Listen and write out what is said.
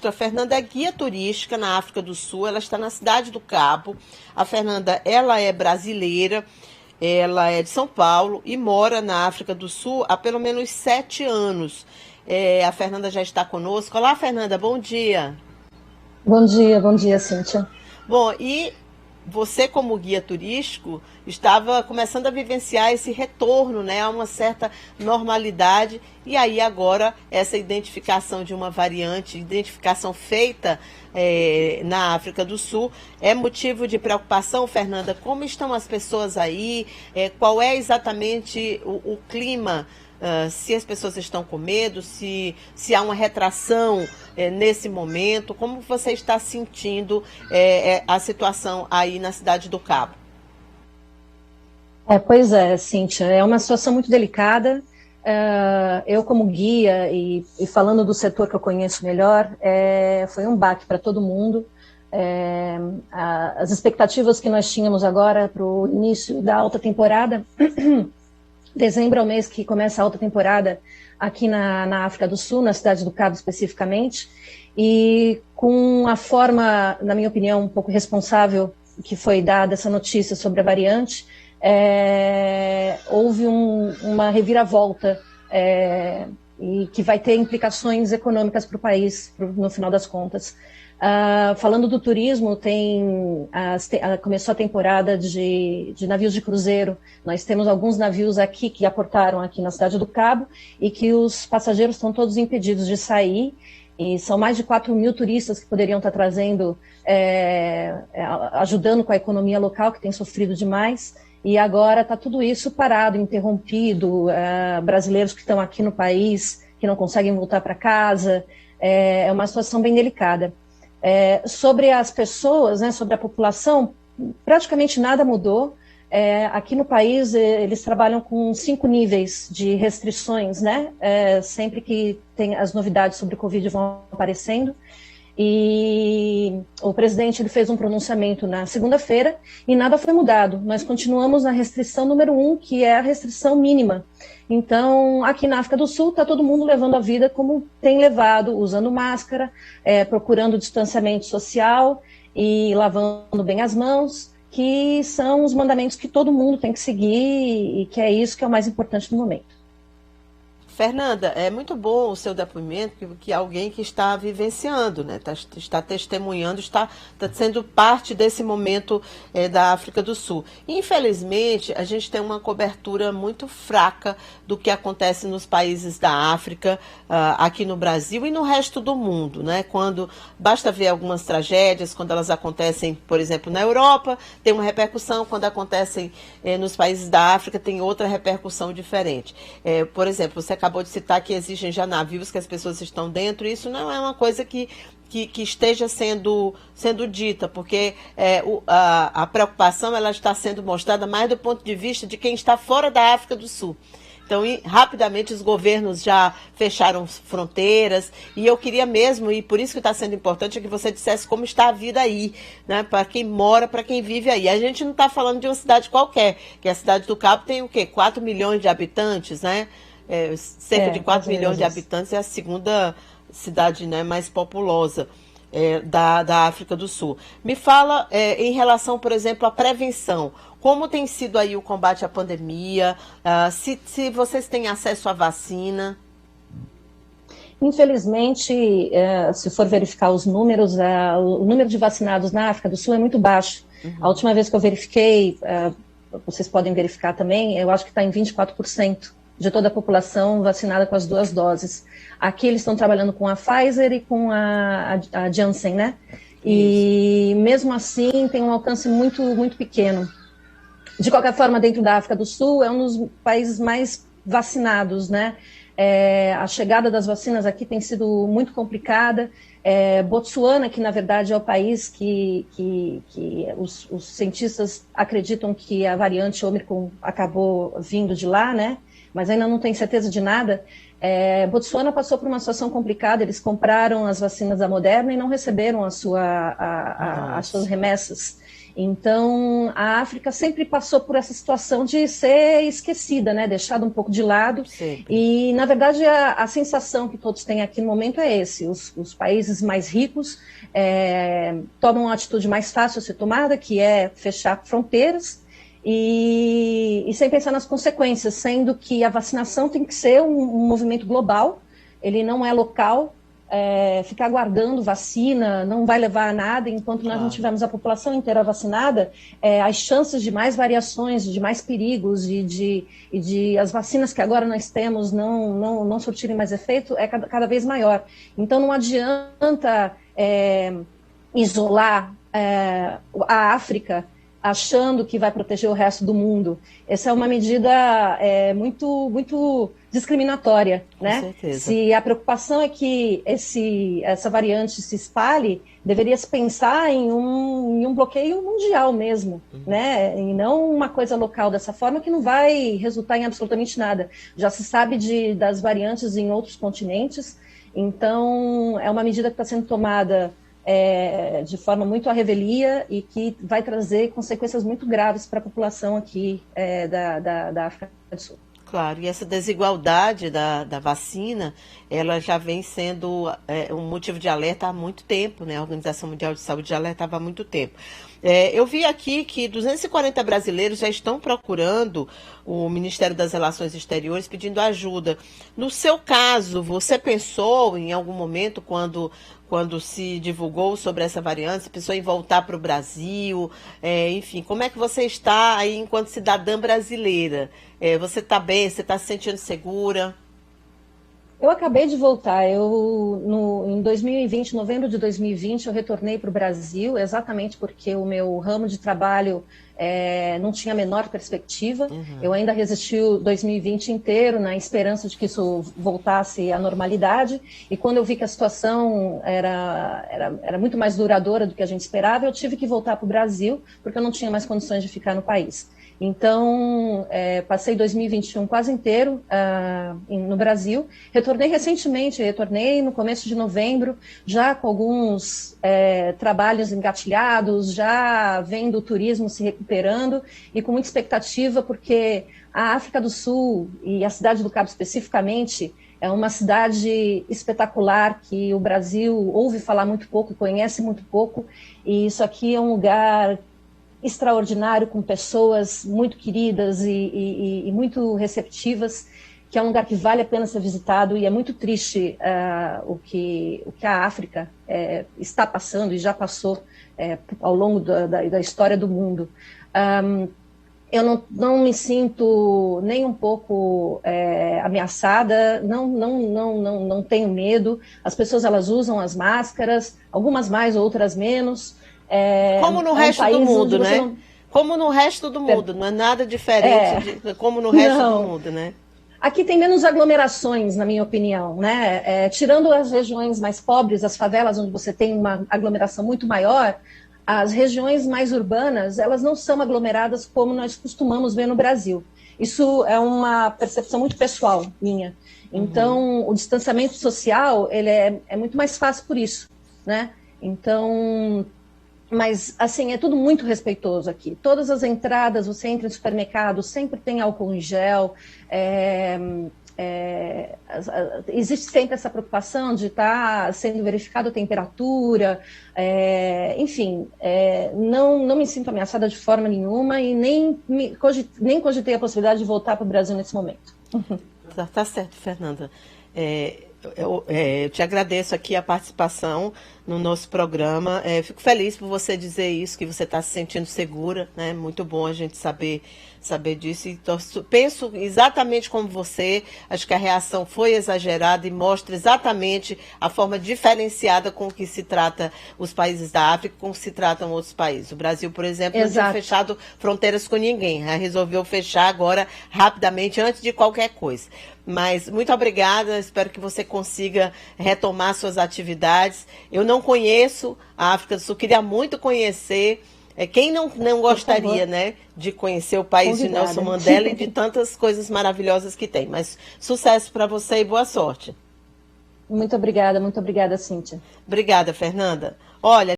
A Fernanda é guia turística na África do Sul, ela está na cidade do Cabo. A Fernanda, ela é brasileira, ela é de São Paulo e mora na África do Sul há pelo menos 7 anos. A Fernanda já está conosco. Olá, Fernanda, bom dia. Bom dia, Cíntia. Bom, e você, como guia turístico, estava começando a vivenciar esse retorno, né, a uma certa normalidade, e aí agora essa identificação de uma variante, identificação feita na África do Sul, é motivo de preocupação, Fernanda? Como estão as pessoas aí? Qual é exatamente o clima? Se as pessoas estão com medo, se há uma retração nesse momento, como você está sentindo a situação aí na Cidade do Cabo? Pois é, Cíntia, é uma situação muito delicada. Eu, como guia e falando do setor que eu conheço melhor, foi um baque para todo mundo. As expectativas que nós tínhamos agora para o início da alta temporada, dezembro é o mês que começa a alta temporada aqui na África do Sul, na Cidade do Cabo especificamente, e com a forma, na minha opinião, um pouco responsável que foi dada essa notícia sobre a variante, houve uma reviravolta e que vai ter implicações econômicas para o país, no final das contas. Falando do turismo, começou a temporada de navios de cruzeiro. Nós temos alguns navios aqui que aportaram aqui na Cidade do Cabo e que os passageiros estão todos impedidos de sair. E são mais de 4 mil turistas que poderiam estar trazendo, ajudando com a economia local, que tem sofrido demais. E agora está tudo isso parado, interrompido, brasileiros que estão aqui no país, que não conseguem voltar para casa. É uma situação bem delicada. Sobre as pessoas, né, sobre a população, praticamente nada mudou. Aqui no país, eles trabalham com 5 níveis de restrições, né? Sempre que tem as novidades sobre o Covid vão aparecendo. E o presidente ele fez um pronunciamento na segunda-feira e nada foi mudado. Nós continuamos na restrição número 1, que é a restrição mínima. Então, aqui na África do Sul, está todo mundo levando a vida como tem levado, usando máscara, procurando distanciamento social e lavando bem as mãos, que são os mandamentos que todo mundo tem que seguir e que é isso que é o mais importante no momento. Fernanda, é muito bom o seu depoimento, que alguém que está vivenciando, né? Está testemunhando, está sendo parte desse momento da África do Sul. Infelizmente, a gente tem uma cobertura muito fraca do que acontece nos países da África, aqui no Brasil e no resto do mundo, né? Quando basta ver algumas tragédias, quando elas acontecem, por exemplo, na Europa, tem uma repercussão, quando acontecem nos países da África, tem outra repercussão diferente. Por exemplo, você acabou de citar que existem já navios que as pessoas estão dentro, e isso não é uma coisa que esteja sendo dita, porque a preocupação ela está sendo mostrada mais do ponto de vista de quem está fora da África do Sul. Então, rapidamente, os governos já fecharam fronteiras, e eu queria mesmo, e por isso que está sendo importante, que você dissesse como está a vida aí, né, para quem mora, para quem vive aí. A gente não está falando de uma cidade qualquer, que a cidade do Cabo tem o quê? 4 milhões de habitantes, né? Cerca de 4 milhões de habitantes, é a segunda cidade, né, mais populosa da África do Sul. Me fala em relação, por exemplo, à prevenção. Como tem sido aí o combate à pandemia? Se vocês têm acesso à vacina? Infelizmente, se for verificar os números, o número de vacinados na África do Sul é muito baixo. Uhum. A última vez que eu verifiquei, vocês podem verificar também, eu acho que está em 24% de toda a população vacinada com as 2 doses. Aqui eles estão trabalhando com a Pfizer e com a Janssen, né? E mesmo assim tem um alcance muito, muito pequeno. De qualquer forma, dentro da África do Sul, é um dos países mais vacinados, né? A chegada das vacinas aqui tem sido muito complicada. Botsuana, que na verdade é o país que os cientistas acreditam que a variante Ômicron acabou vindo de lá, né? Mas ainda não tem certeza de nada. Botsuana passou por uma situação complicada, eles compraram as vacinas da Moderna e não receberam as suas remessas. Então, a África sempre passou por essa situação de ser esquecida, né, deixada um pouco de lado. Sempre. E, na verdade, a sensação que todos têm aqui no momento é esse: os países mais ricos tomam uma atitude mais fácil a ser tomada, que é fechar fronteiras, e sem pensar nas consequências, sendo que a vacinação tem que ser um movimento global, ele não é local. Ficar guardando vacina não vai levar a nada. Enquanto nós não tivermos a população inteira vacinada, as chances de mais variações, de mais perigos e de as vacinas que agora nós temos não surtirem mais efeito é cada vez maior. Então não adianta isolar a África achando que vai proteger o resto do mundo. Essa é uma medida muito discriminatória, né? Com certeza. Se a preocupação é que essa variante se espalhe, deveria se pensar em um bloqueio mundial mesmo, né? E não uma coisa local dessa forma, que não vai resultar em absolutamente nada. Já se sabe das variantes em outros continentes, então é uma medida que está sendo tomada de forma muito à revelia e que vai trazer consequências muito graves para a população aqui da África do Sul. Claro, e essa desigualdade da vacina, ela já vem sendo um motivo de alerta há muito tempo, né? A Organização Mundial de Saúde já alertava há muito tempo. Eu vi aqui que 240 brasileiros já estão procurando o Ministério das Relações Exteriores pedindo ajuda. No seu caso, você pensou em algum momento, quando se divulgou sobre essa variante, você pensou em voltar para o Brasil? Enfim, como é que você está aí enquanto cidadã brasileira? Você está bem? Você está se sentindo segura? Eu acabei de voltar. Em 2020, novembro de 2020, eu retornei para o Brasil, exatamente porque o meu ramo de trabalho não tinha a menor perspectiva. Eu ainda resisti o 2020 inteiro na esperança de que isso voltasse à normalidade, e quando eu vi que a situação era muito mais duradoura do que a gente esperava, eu tive que voltar para o Brasil, porque eu não tinha mais condições de ficar no país. Então, passei 2021 quase inteiro no Brasil. Retornei recentemente, no começo de novembro, já com alguns trabalhos engatilhados, já vendo o turismo se recuperando e com muita expectativa, porque a África do Sul, e a cidade do Cabo especificamente, é uma cidade espetacular que o Brasil ouve falar muito pouco, conhece muito pouco, e isso aqui é um lugar extraordinário, com pessoas muito queridas e muito receptivas, que é um lugar que vale a pena ser visitado, e é muito triste o que a África está passando e já passou ao longo da história do mundo. Eu não me sinto nem um pouco ameaçada, não tenho medo. As pessoas, elas usam as máscaras, algumas mais, outras menos. Como no resto do mundo, né? Como no resto do mundo, não é nada diferente como no resto do mundo, né? Aqui tem menos aglomerações, na minha opinião, né? Tirando as regiões mais pobres, as favelas, onde você tem uma aglomeração muito maior, as regiões mais urbanas, elas não são aglomeradas como nós costumamos ver no Brasil. Isso é uma percepção muito pessoal minha. Então, o distanciamento social, ele é muito mais fácil por isso, né? Então, mas, assim, é tudo muito respeitoso aqui. Todas as entradas, você entra em supermercado, sempre tem álcool em gel. Existe sempre essa preocupação de estar sendo verificada a temperatura. Enfim, não me sinto ameaçada de forma nenhuma e nem cogitei a possibilidade de voltar para o Brasil nesse momento. Tá certo, Fernanda. Eu te agradeço aqui a participação no nosso programa. Fico feliz por você dizer isso, que você está se sentindo segura, né? Muito bom a gente saber disso. E penso exatamente como você. Acho que a reação foi exagerada e mostra exatamente a forma diferenciada com que se trata os países da África, com que se tratam outros países. O Brasil, por exemplo, não tinha fechado fronteiras com ninguém. Resolveu fechar agora, rapidamente, antes de qualquer coisa. Mas muito obrigada, espero que você consiga retomar suas atividades. Eu não conheço a África do Sul, queria muito conhecer. Quem não gostaria, né, de conhecer o país de Nelson Mandela e de tantas coisas maravilhosas que tem. Mas sucesso para você e boa sorte. Muito obrigada, Cíntia. Obrigada, Fernanda. Olha,